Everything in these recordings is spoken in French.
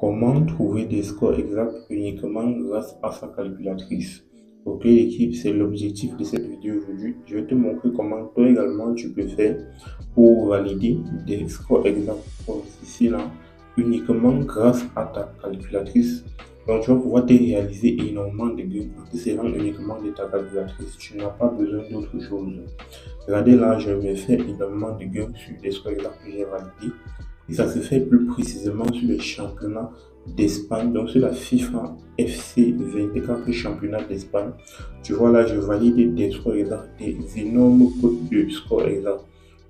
Comment trouver des scores exacts uniquement grâce à sa calculatrice? Ok l'équipe, c'est l'objectif de cette vidéo aujourd'hui. Je vais te montrer comment toi également tu peux faire pour valider des scores exacts comme ici là, uniquement grâce à ta calculatrice. Donc tu vas pouvoir te réaliser énormément de gains en te servant uniquement de ta calculatrice. Tu n'as pas besoin d'autre chose. Regardez là, je me fais énormément de gains sur des scores exacts que j'ai validés. Et ça se fait plus précisément sur les championnats d'Espagne, donc sur la FIFA FC 24 championnat d'Espagne. Tu vois là, je valide des scores exacts, des énormes codes de scores exacts.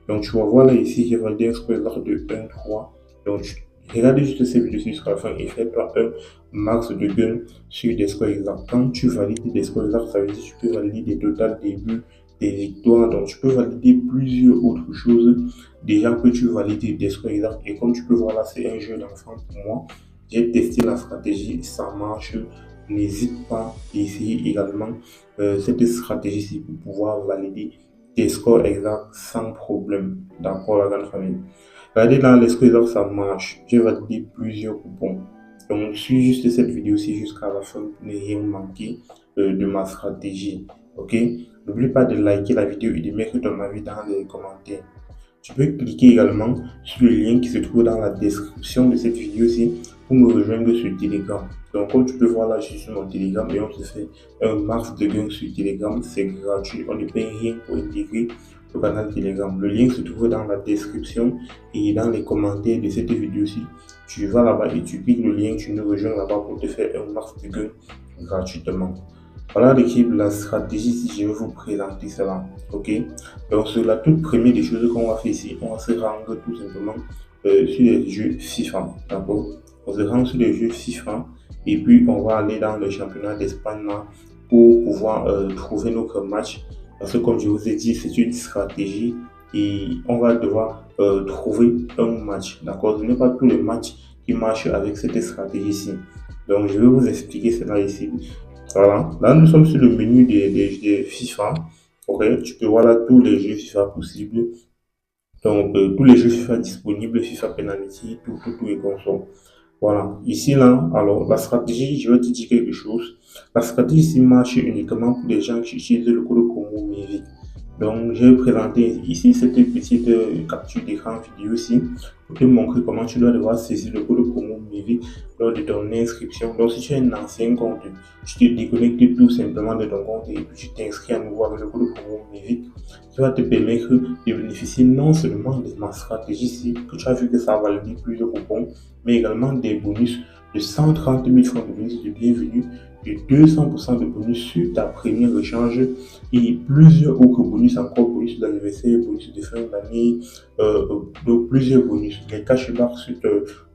Donc tu vas voir là ici, j'ai validé un score exact de 1,3. Donc regarde juste cette vidéo jusqu'à la fin et fais-toi un max de gains sur des scores exacts. Quand tu valides des scores exacts, ça veut dire que tu peux valider des totales, des buts, des victoires. Donc tu peux valider plusieurs autres choses déjà que tu valides des scores exacts. Et comme tu peux voir là, c'est un jeu d'enfant pour moi. J'ai testé la stratégie, ça marche. N'hésite pas à essayer également cette stratégie-ci pour pouvoir valider tes scores exacts sans problème. D'accord, la grande famille. Regardez là, les scores exacts, ça marche. J'ai validé plusieurs coupons. Donc, suis juste cette vidéo-ci jusqu'à la fin pour ne rien manquer de ma stratégie. Ok? N'oublie pas de liker la vidéo et de mettre ton avis dans les commentaires. Tu peux cliquer également sur le lien qui se trouve dans la description de cette vidéo-ci pour me rejoindre sur Telegram. Donc, comme tu peux voir là, je suis sur mon Telegram et on se fait un max de gains sur Telegram. C'est gratuit, on ne paye rien pour intégrer le canal Telegram. Le lien se trouve dans la description et dans les commentaires de cette vidéo-ci. Tu vas là-bas et tu cliques le lien, tu nous rejoins là-bas pour te faire un max de gains gratuitement. Voilà l'équipe, la stratégie, si je vais vous présenter cela. Ok. Donc, sur la toute première des choses qu'on va faire ici, on va se rendre tout simplement sur les jeux FIFA. D'accord. On se rend sur les jeux FIFA et puis on va aller dans le championnat d'Espagne pour pouvoir trouver notre match. Parce que comme je vous ai dit, c'est une stratégie et on va devoir trouver un match. D'accord. Ce n'est pas tous les matchs qui marchent avec cette stratégie-ci. Donc, je vais vous expliquer cela ici. Voilà, là nous sommes sur le menu des FIFA. Ok, tu peux voir là tous les jeux FIFA possibles. Donc, tous les jeux FIFA disponibles, FIFA Penalty, tout est console. Voilà, ici là, alors la stratégie, je vais te dire quelque chose. La stratégie ici marche uniquement pour les gens qui utilisent le code promo MIVI. Donc, je vais présenter ici cette petite capture d'écran vidéo ici pour te montrer comment tu dois devoir saisir le code promo MIVI lors de ton inscription. Donc, si tu as un ancien compte, tu te déconnectes tout simplement de ton compte et puis tu t'inscris à nouveau avec le code promo MIVI qui va te permettre de bénéficier non seulement de ma stratégie ici, que tu as vu que ça a validé plusieurs coupons, mais également des bonus de 130 000 francs de bonus de bienvenue, de 200% de bonus sur ta première échange et plusieurs autres bonus, encore bonus d'anniversaire, bonus de fin d'année, donc plusieurs bonus. Les cashbacks sur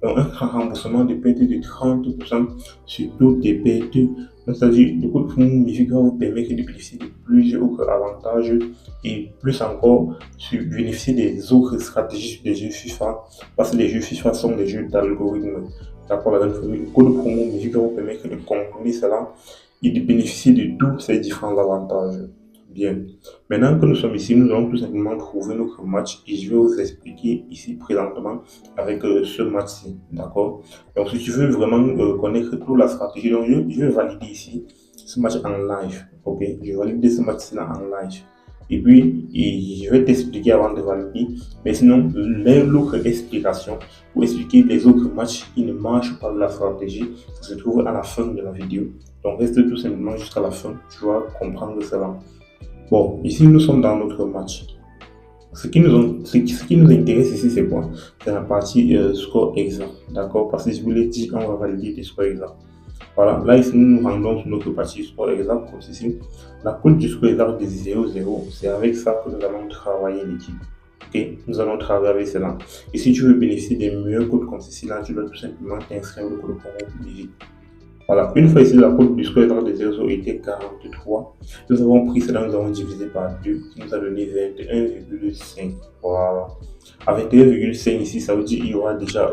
un remboursement de perte de 30% sur toutes tes pertes. C'est-à-dire, le code promo MIVIC va vous permettre de bénéficier de plusieurs autres avantages et plus encore, sur bénéficier des autres stratégies sur les jeux FIFA parce que les jeux FIFA sont des jeux d'algorithme. D'accord, la famille, le code promo MIVIC va vous permettre de comprendre cela et de bénéficier de tous ces différents avantages. Bien. Maintenant que nous sommes ici, nous allons tout simplement trouver notre match et je vais vous expliquer ici présentement avec ce match-ci. D'accord. Donc, si tu veux vraiment connaître toute la stratégie, donc je vais valider ici ce match en live. Ok. Je vais valider ce match-là en live. Et puis, je vais t'expliquer avant de valider. Mais sinon, l'autre explication pour expliquer les autres matchs qui ne marchent pas de la stratégie, ça se trouve à la fin de la vidéo. Donc, reste tout simplement jusqu'à la fin. Tu vas comprendre cela. Bon, ici nous sommes dans notre match. Ce qui nous intéresse ici, c'est quoi? C'est la partie score exact. D'accord? Parce que je vous l'ai dit, on va valider des scores exacts. Voilà, là ici nous nous rendons sur notre partie score exact comme ceci. La cote du score exact de 0,0, c'est avec ça que nous allons travailler l'équipe. Ok? Nous allons travailler avec cela. Et si tu veux bénéficier des meilleurs codes comme ceci, là, tu dois tout simplement t'inscrire le code promo public. Voilà, une fois ici la cote du square exact de 0 était 43. Nous avons pris cela, nous avons divisé par 2, qui nous a donné 21,5. Voilà. Avec 21,5 ici, ça veut dire qu'il y aura déjà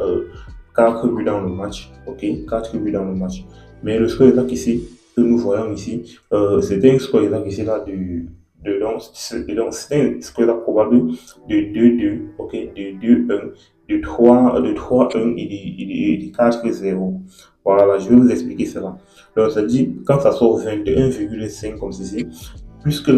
4 buts dans le match. Ok, 4 buts dans le match. Mais le score exact ici, que nous voyons ici, c'était un score exact ici là donc c'était un score exact probable de 2-2, ok, de 2-1, de 3-1 et de 4-0. Voilà, je vais vous expliquer cela. Donc, ça dit, quand ça sort 21,5 comme ceci, puisque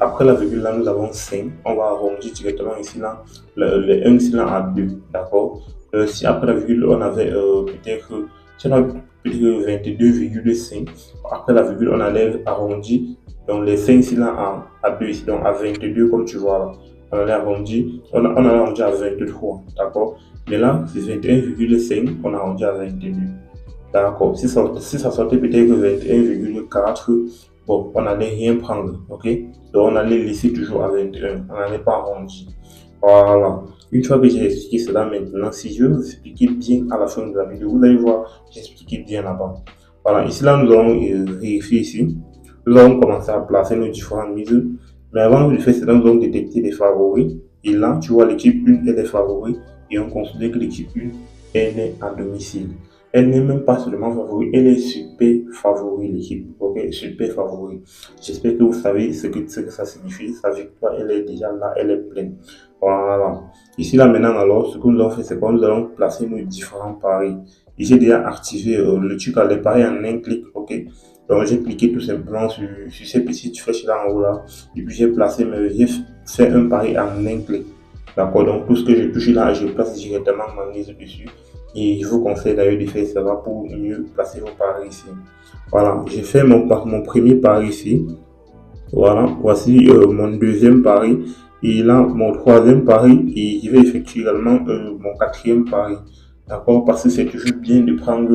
après la virgule là, nous avons 5, on va arrondir directement ici là, le 1 ici là à 2, d'accord? Si après la virgule, on avait peut-être, si on a peut-être 22,5, après la virgule, on allait arrondir, donc les 5 ici là à 2 ici, donc à 22 comme tu vois là. On allait arrondir, on allait arrondir à 23, d'accord? Mais là, c'est 21,5, on a arrondi à 22. D'accord. Si ça sortait peut-être 21,4, bon, on n'allait rien prendre, ok? Donc, on allait laisser toujours à 21, on n'allait pas arrondir. Voilà. Une fois que j'ai expliqué cela maintenant, si je vais vous expliquer bien à la fin de la vidéo, vous allez voir, j'ai expliqué bien là-bas. Voilà, ici là, nous allons vérifier ici. Nous allons commencer à placer nos différentes mises. Mais avant de faire cela, nous allons détecter les favoris. Et là, tu vois, l'équipe 1, elle est favori. Et on considère que l'équipe 1, elle est à domicile. Elle n'est même pas seulement favori, elle est super favori, l'équipe. Ok, super favori. J'espère que vous savez ce que ça signifie. Sa victoire, elle est déjà là, elle est pleine. Voilà. Ici, là, maintenant, alors, ce que nous allons faire, c'est que nous allons placer nos différents paris. Et j'ai déjà activé le truc à les paris en un clic. Ok. Donc, j'ai cliqué tout simplement sur ces petites flèches là en haut là. Et puis, j'ai fait un pari en un clic. D'accord. Donc, tout ce que je touche là, je place directement ma mise dessus. Et je vous conseille d'ailleurs de faire cela pour mieux placer vos paris ici. Voilà, j'ai fait mon premier pari ici. Voilà, voici mon deuxième pari. Et là, mon troisième pari. Et je vais effectuer également mon quatrième pari. D'accord? Parce que c'est toujours bien de prendre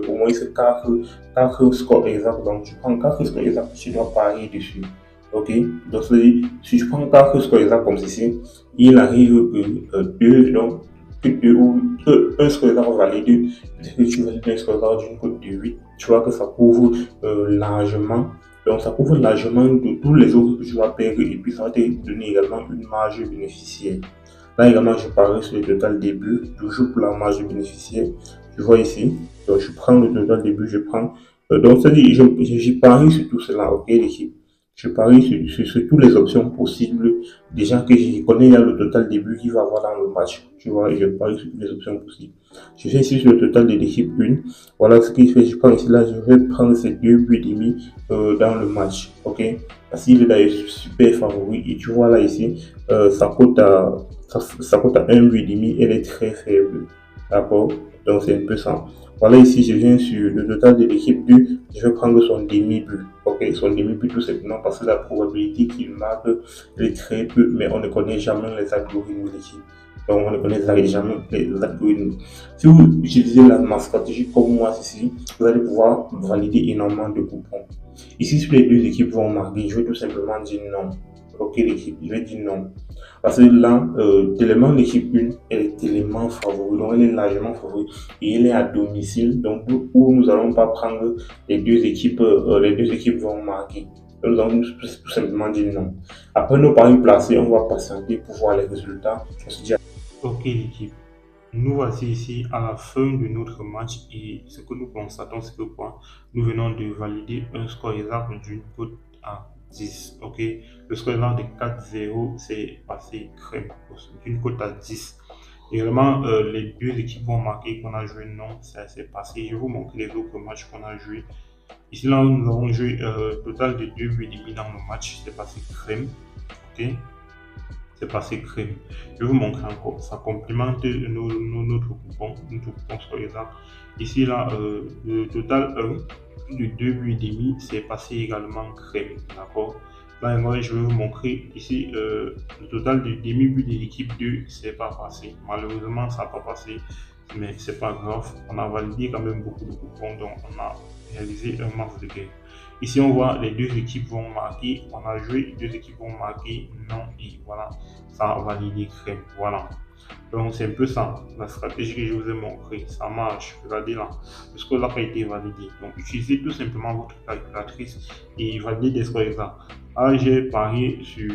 au moins ces quatre scores exacts. Donc, tu prends 4 scores exacts, tu dois parier dessus. Ok? Donc, si tu prends 4 scores exacts comme ceci, il arrive que 2, donc, ou un score exact validé, c'est que tu valides un score exact d'une cote de 8. Tu vois que ça couvre largement. Donc, ça couvre largement de tous les autres que tu vas perdre et puis ça va te donner également une marge bénéficiaire. Là également, je parie sur le total début, toujours pour la marge bénéficiaire. Tu vois ici, donc je prends le total début, je prends. Donc, c'est-à-dire, je parie sur tout cela, ok, l'équipe. Je parie sur toutes les options possibles. Déjà que je connais là le total début qu'il va avoir dans le match. Tu vois, je parie sur toutes les options possibles. Je fais ici sur le total de l'équipe 1. Voilà ce qu'il fait. Je prends ici là, je vais prendre ces 2 buts et demi dans le match, ok? Parce qu'il est d'ailleurs super favori. Et tu vois là ici, sa cote à 1 but et demi, elle est très faible. D'accord? Donc c'est un peu ça. Voilà, ici je viens sur le total de l'équipe 2. Je vais prendre son demi-but. Ok, son demi-but tout simplement parce que la probabilité qu'il marque est très peu, mais on ne connaît jamais les algorithmes de l'équipe. Donc on ne connaît jamais les algorithmes. Si vous utilisez ma stratégie comme moi ici, vous allez pouvoir valider énormément de coupons. Ici, si les deux équipes vont marquer, je vais tout simplement dire non. Ok, l'équipe, je vais dire non. Parce que là, tellement l'équipe 1, elle est tellement favori, donc elle est largement favori et elle est à domicile, donc où nous n'allons pas prendre les deux équipes vont marquer. Donc, nous allons tout simplement dire non. Après nos paris placés, on va patienter pour voir les résultats. On se dit ok l'équipe, nous voici ici à la fin de notre match et ce que nous constatons, c'est que quoi? Nous venons de valider un score exact d'une cote à 10. Ok, le score exact de 4-0, c'est passé crème d'une cote à 10. Également, les deux équipes vont marquer qu'on a joué non, ça s'est passé. Je vais vous montrer les autres matchs qu'on a joué. Ici, là, nous avons joué total de 2 buts et demi dans le match, c'est passé crème. Ok, c'est passé crème. Je vais vous montrer encore. Ça complimente notre coupon sur les arbres. Ici, là, le total 1 de 2 buts et demi, c'est passé également crème. D'accord? Là, moi, je vais vous montrer ici le total de demi-but de l'équipe 2, c'est pas passé. Malheureusement, ça n'a pas passé, mais c'est pas grave. On a validé quand même beaucoup de coupons, donc on a réalisé un match de gain. Ici, on voit les deux équipes vont marquer. On a joué, les deux équipes vont marquer. Non, et voilà, ça a validé crème. Voilà. Donc, c'est un peu ça, la stratégie que je vous ai montrée. Ça marche. Regardez là, le score là a été validé. Donc, utilisez tout simplement votre calculatrice et validez des scores exacts. Là, j'ai parié sur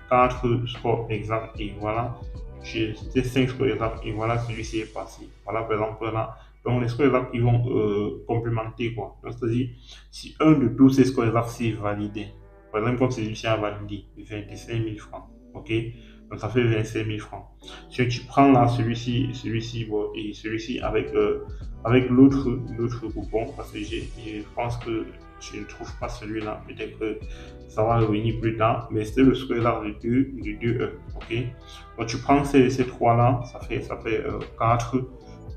4 scores exacts et voilà. C'était 5 scores exacts et voilà, celui-ci est passé. Voilà, par exemple, là. Donc, les scores exacts, ils vont complémenter quoi. C'est-à-dire, si un de tous ces scores exacts c'est validé, par exemple, comme celui-ci a validé 25 000 francs, ok? Donc ça fait 25 000 francs. Si tu prends là celui-ci bon, et celui-ci avec l'autre coupon, parce que je pense que je ne trouve pas celui-là, peut-être que ça va revenir plus tard, mais c'est le square de 2E, ok? Donc tu prends ces trois-là, ça fait 4,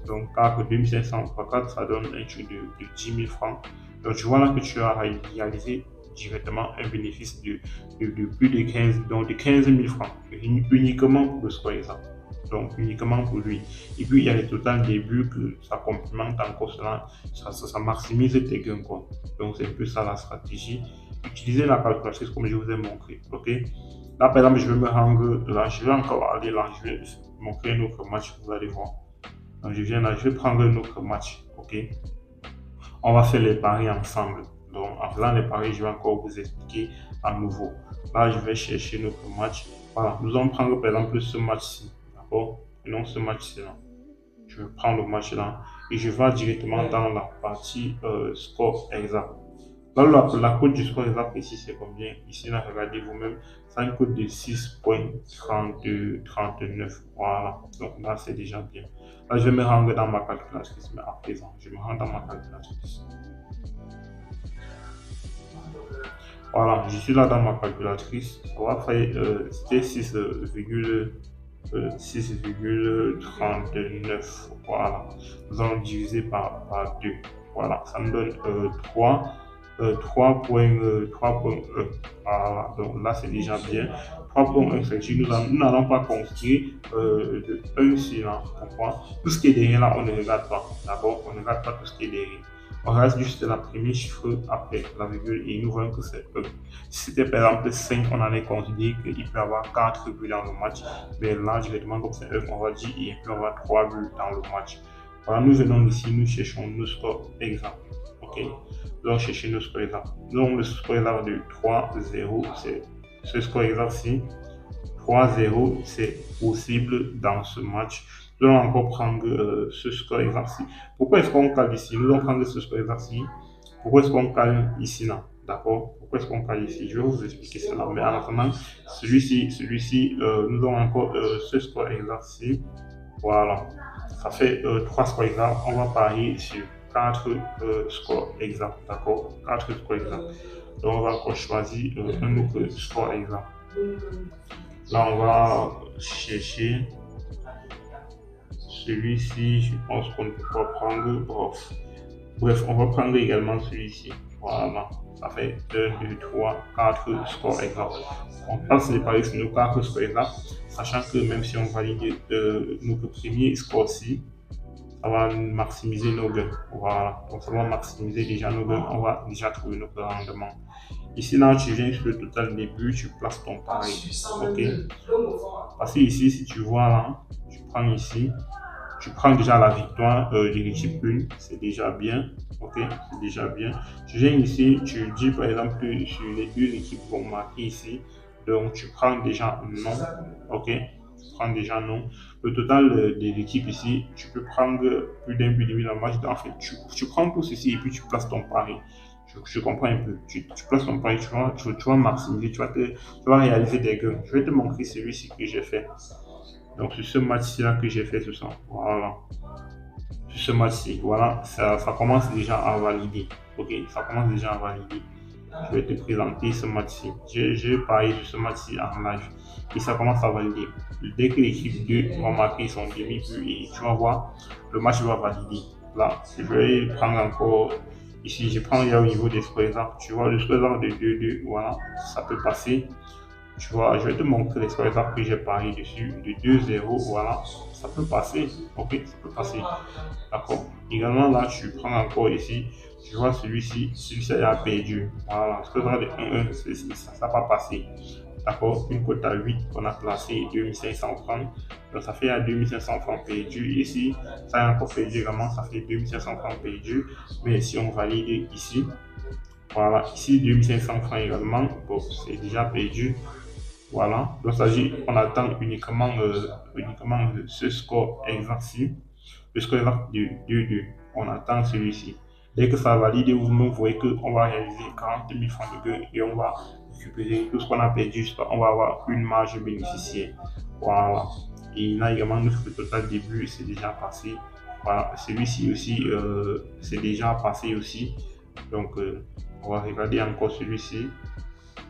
donc 4, 2500 fois 4, ça donne un truc de 10 000 francs. Donc tu vois là que tu as réalisé directement un bénéfice de plus de 15, donc de 15 000 francs, uniquement pour le square exemple. Donc uniquement pour lui. Et puis il y a le total début que ça complémente encore cela, ça maximise tes gains quoi. Donc c'est un peu ça la stratégie. Utilisez la calculatrice comme je vous ai montré. Ok. Là par exemple je vais me rendre là, je vais encore aller là, je vais montrer un autre match, vous allez voir. Donc je viens là, je vais prendre un autre match. Ok. On va faire les paris ensemble. Donc, en faisant les paris, je vais encore vous expliquer à nouveau. Là, je vais chercher notre match. Voilà, nous allons prendre par exemple ce match-ci. D'accord? Et non ce match-ci là. Je vais prendre le match là et je vais directement dans la partie score exact. Là, la cote du score exact ici, c'est combien? Ici, là, regardez vous-même, c'est une cote de 6,39. Voilà. Donc là, c'est déjà bien. Là, je vais me rendre dans ma calculatrice, mais à présent, je me rends dans ma calculatrice. Voilà, je suis là dans ma calculatrice. On va faire, c'était 6,39. Voilà. Nous allons diviser par 2. Voilà, ça me donne 3. 3.1. Voilà, donc là c'est déjà bien. 3.1, c'est que nous n'allons pas construire de 1 ici là. Pourquoi? Tout ce qui est derrière là, on ne regarde pas. D'abord, on ne regarde pas tout ce qui est derrière. On reste juste la première chiffre après la virgule et nous voyons que c'est E. Si c'était par exemple 5, on allait considérer qu'il peut y avoir 4 buts dans le match. Mais là, directement, comme c'est E, on va dire qu'il peut y avoir 3 buts dans le match. Voilà, nous venons ici, nous cherchons nos scores exacts. Ok, nous allons chercher nos scores exacts. Donc, le score exact de 3-0, c'est ce score exact-ci. 3-0, c'est possible dans ce match. Nous allons encore prendre ce score exact-ci. Pourquoi est-ce qu'on cale ici? Nous allons prendre ce score exact-ci. Pourquoi est-ce qu'on cale ici là? D'accord? Pourquoi est-ce qu'on cale ici? Je vais vous expliquer cela. Mais en attendant, celui-ci, nous avons encore ce score exact-ci. Voilà. Ça fait 3 scores exacts. On va parier sur 4 scores exacts. D'accord? 4 scores exacts. Donc, on va encore choisir un autre score exact. Là, on va chercher celui-ci. Je pense qu'on ne peut pas prendre. Bref, on va prendre également celui-ci. Voilà. Ça fait 1, 2, 3, 4 scores exacts. On passe les paris sur nos 4 scores exacts, sachant que même si on valide notre premier score-ci, ça va maximiser nos gains. Voilà. Donc, ça va maximiser déjà nos gains. On va déjà trouver notre rendement. Ici, là, tu viens sur le total début, tu places ton pari. Ok. Parce que ici, si tu vois là, tu prends ici, tu prends déjà la victoire de l'équipe 1, c'est déjà bien. Ok, c'est déjà bien. Tu viens ici, tu dis par exemple que sur les deux équipes vont marquer ici. Donc, tu prends déjà non. Ok, tu prends déjà non. Le total de l'équipe ici, tu peux prendre plus d'un but dans le match. En fait, tu prends tout ceci et puis tu places ton pari. Je comprends un peu. Tu places ton pari, tu vas maximiser, tu vas réaliser des gains. Je vais te montrer celui-ci que j'ai fait. Donc, sur ce match-ci là que j'ai fait ce soir. Voilà. Sur ce match-ci, voilà, ça commence déjà à valider. Ok, ça commence déjà à valider. Je vais te présenter ce match-ci. J'ai parlé de ce match-ci en live et ça commence à valider. Dès que l'équipe 2 va marquer son demi-but et tu vas voir, le match va valider. Là, je vais prendre encore. Ici, je prends là au niveau des scores exemples. Tu vois, le score exemple de 2-2, voilà, ça peut passer. Tu vois, je vais te montrer les scores exemples que j'ai parié dessus. De 2-0, voilà, ça peut passer. Ok, ça peut passer. D'accord. Également, là, tu prends encore ici. Tu vois, celui-ci a perdu. Voilà, ce que de 1-1, ça va pas passer. D'accord, une cote à 8 qu'on a placé 2500 francs. Donc ça fait à 2500 francs perdus. Ici, ça a encore perdu également, ça fait 2500 francs perdus. Mais si on valide ici, voilà, ici 2500 francs également, bon, c'est déjà perdu. Voilà, donc ça dit, on attend uniquement ce score exact-ci, le score exact de 2-2. On attend celui-ci. Dès que ça valide, vous voyez qu'on va réaliser 40 000 francs de gain et on va récupérer tout ce qu'on a perdu, on va avoir une marge bénéficiaire. Voilà. Et là également, notre total début, c'est déjà passé. Voilà, celui-ci aussi, c'est déjà passé aussi. Donc, on va regarder encore celui-ci.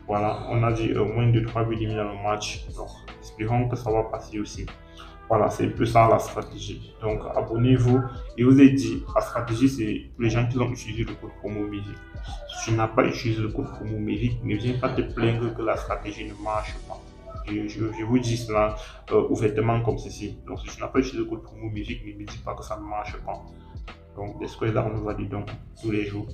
Voilà, on a dit moins de 3 buts éliminés dans le match. Donc, espérons que ça va passer aussi. Voilà, c'est un peu ça la stratégie. Donc, abonnez-vous. Et vous ai dit, la stratégie, c'est pour les gens qui ont utilisé le code promo Mérique. Si tu n'as pas utilisé le code promo Mérique, ne viens pas te plaindre que la stratégie ne marche pas. Je vous dis cela ouvertement comme ceci. Donc, si tu n'as pas utilisé le code promo Mérique, ne me dis pas que ça ne marche pas. Donc, des squares là, on nous valide donc tous les jours.